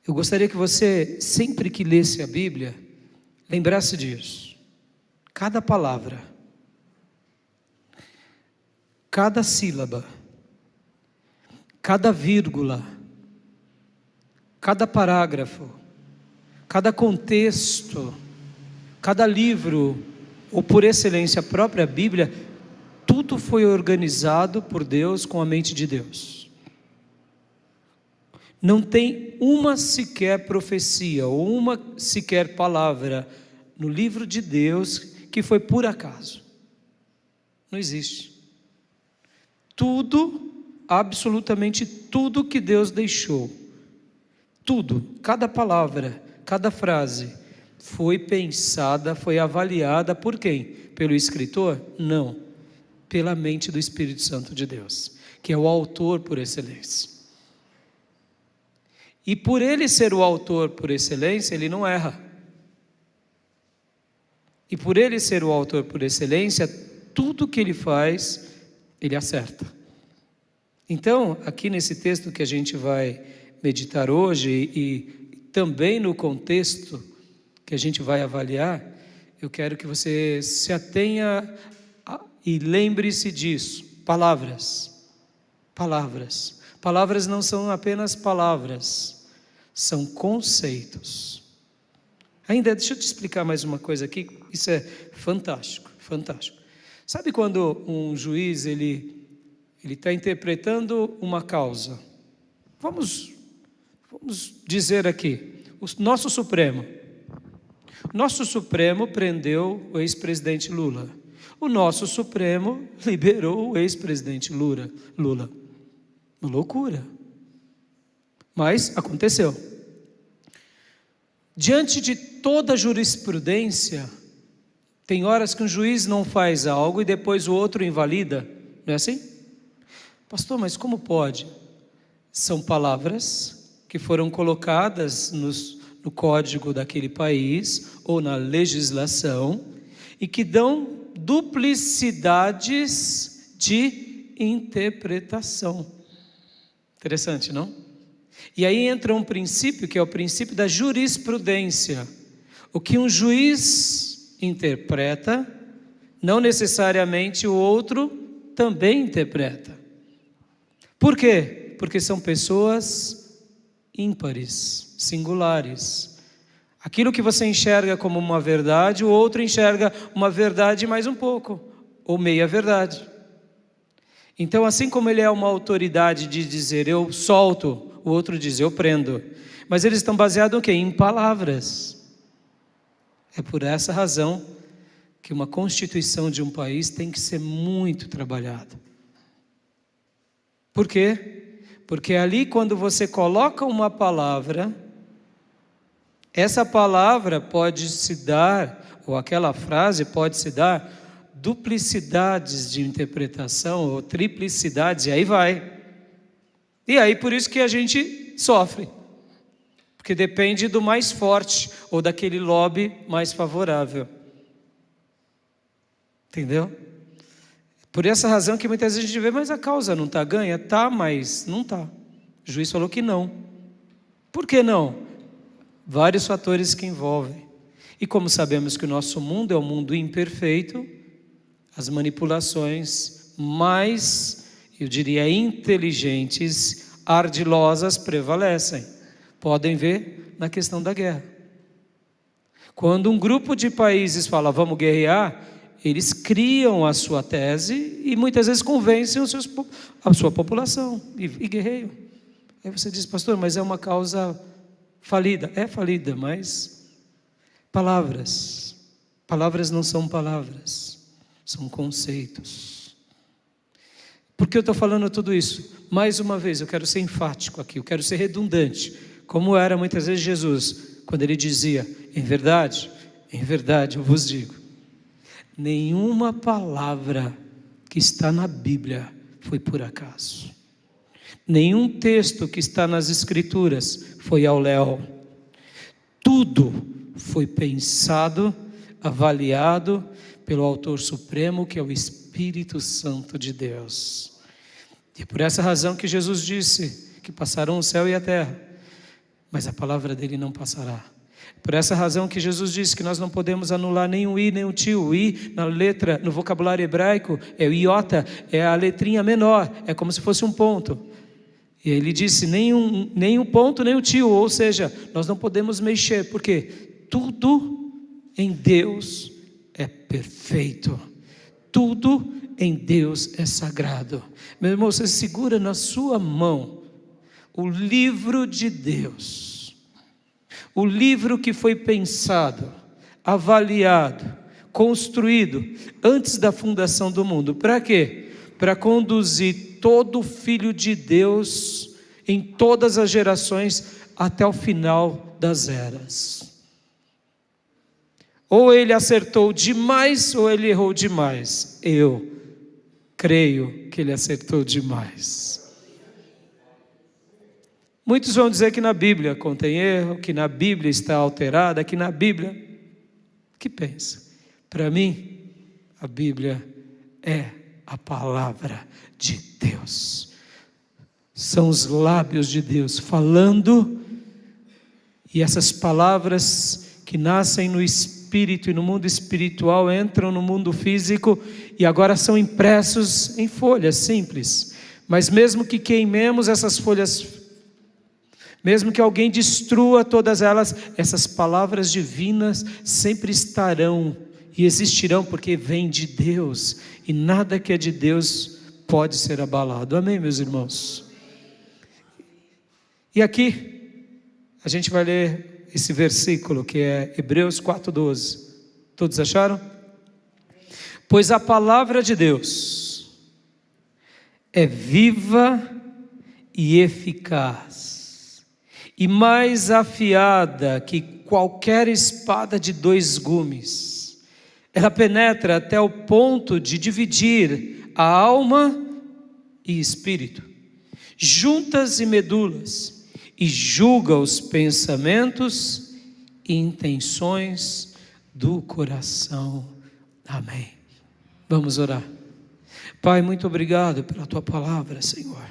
Eu gostaria que você, sempre que lesse a Bíblia, lembrasse disso. Cada palavra, cada sílaba, cada vírgula, cada parágrafo, cada contexto, cada livro, ou por excelência a própria Bíblia, tudo foi organizado por Deus com a mente de Deus. Não tem uma sequer profecia ou uma sequer palavra no livro de Deus que foi por acaso. Não existe. Tudo, absolutamente tudo que Deus deixou, tudo, cada palavra, cada frase, foi pensada, foi avaliada por quem? Pelo escritor? Não, pela mente do Espírito Santo de Deus, que é o autor por excelência. E por ele ser o autor por excelência, ele não erra. E por ele ser o autor por excelência, tudo que ele faz, ele acerta. Então, aqui nesse texto que a gente vai meditar hoje, e também no contexto que a gente vai avaliar, eu quero que você se atenha e lembre-se disso. Palavras. Palavras. Palavras não são apenas palavras, são conceitos. Ainda, deixa eu te explicar mais uma coisa aqui, isso é fantástico, fantástico. Sabe quando um juiz, ele está interpretando uma causa? Vamos dizer aqui, o nosso Supremo prendeu o ex-presidente Lula. O nosso Supremo liberou o ex-presidente Lula. Uma loucura. Mas aconteceu. Diante de toda a jurisprudência, tem horas que um juiz não faz algo e depois o outro invalida. Não é assim? Pastor, mas como pode? São palavras que foram colocadas no código daquele país ou na legislação e que dão duplicidades de interpretação. Interessante, não? E aí entra um princípio que é o princípio da jurisprudência. O que um juiz interpreta, não necessariamente o outro também interpreta. Por quê? Porque são pessoas ímpares, singulares. Aquilo que você enxerga como uma verdade, o outro enxerga uma verdade mais um pouco, ou meia verdade. Então, assim como ele é uma autoridade de dizer eu solto, o outro diz eu prendo. Mas eles estão baseados em quê? Em palavras. É por essa razão que uma constituição de um país tem que ser muito trabalhada. Por quê? Porque ali quando você coloca uma palavra, essa palavra pode se dar, ou aquela frase pode se dar, duplicidades de interpretação, ou triplicidades, e aí vai. E aí por isso que a gente sofre. Porque depende do mais forte, ou daquele lobby mais favorável. Entendeu? Por essa razão que muitas vezes a gente vê, mas a causa não está ganha? Tá, mas não está. O juiz falou que não. Por que não? Vários fatores que envolvem. E como sabemos que o nosso mundo é um mundo imperfeito, as manipulações mais, eu diria, inteligentes, ardilosas prevalecem. Podem ver na questão da guerra. Quando um grupo de países fala, vamos guerrear, eles criam a sua tese e muitas vezes convencem a sua população e guerreiam. Aí você diz, pastor, mas é uma causa falida. É falida, mas palavras não são palavras, são conceitos. Por que eu estou falando tudo isso? Mais uma vez, eu quero ser enfático aqui, eu quero ser redundante, como era muitas vezes Jesus, quando ele dizia, em verdade eu vos digo, nenhuma palavra que está na Bíblia foi por acaso. Nenhum texto que está nas Escrituras foi ao léu. Tudo foi pensado, avaliado pelo Autor Supremo, que é o Espírito Santo de Deus. E é por essa razão que Jesus disse que passaram o céu e a terra, mas a palavra dele não passará. Por essa razão que Jesus disse que nós não podemos anular nem o i, nem o tio. O i, na letra, no vocabulário hebraico, é o iota, é a letrinha menor, é como se fosse um ponto. E ele disse, nem um ponto, nem o tio, ou seja, nós não podemos mexer, porque tudo em Deus é perfeito. Tudo em Deus é sagrado. Meu irmão, você segura na sua mão o livro de Deus. O livro que foi pensado, avaliado, construído antes da fundação do mundo. Para quê? Para conduzir todo filho de Deus em todas as gerações até o final das eras. Ou ele acertou demais ou ele errou demais. Eu creio que ele acertou demais. Muitos vão dizer que na Bíblia contém erro, que na Bíblia está alterada, que na Bíblia... Que pensa? Para mim, a Bíblia é a palavra de Deus. São os lábios de Deus falando, e essas palavras que nascem no Espírito e no mundo espiritual entram no mundo físico e agora são impressos em folhas simples. Mas mesmo que queimemos essas folhas, mesmo que alguém destrua todas elas, essas palavras divinas sempre estarão e existirão, porque vem de Deus, e nada que é de Deus pode ser abalado. Amém, meus irmãos? E aqui, a gente vai ler esse versículo, que é Hebreus 4:12. Todos acharam? Pois a palavra de Deus é viva e eficaz, e mais afiada que qualquer espada de 2 gumes. Ela penetra até o ponto de dividir a alma e espírito, juntas e medulas, e julga os pensamentos e intenções do coração. Amém. Vamos orar. Pai, muito obrigado pela tua palavra, Senhor.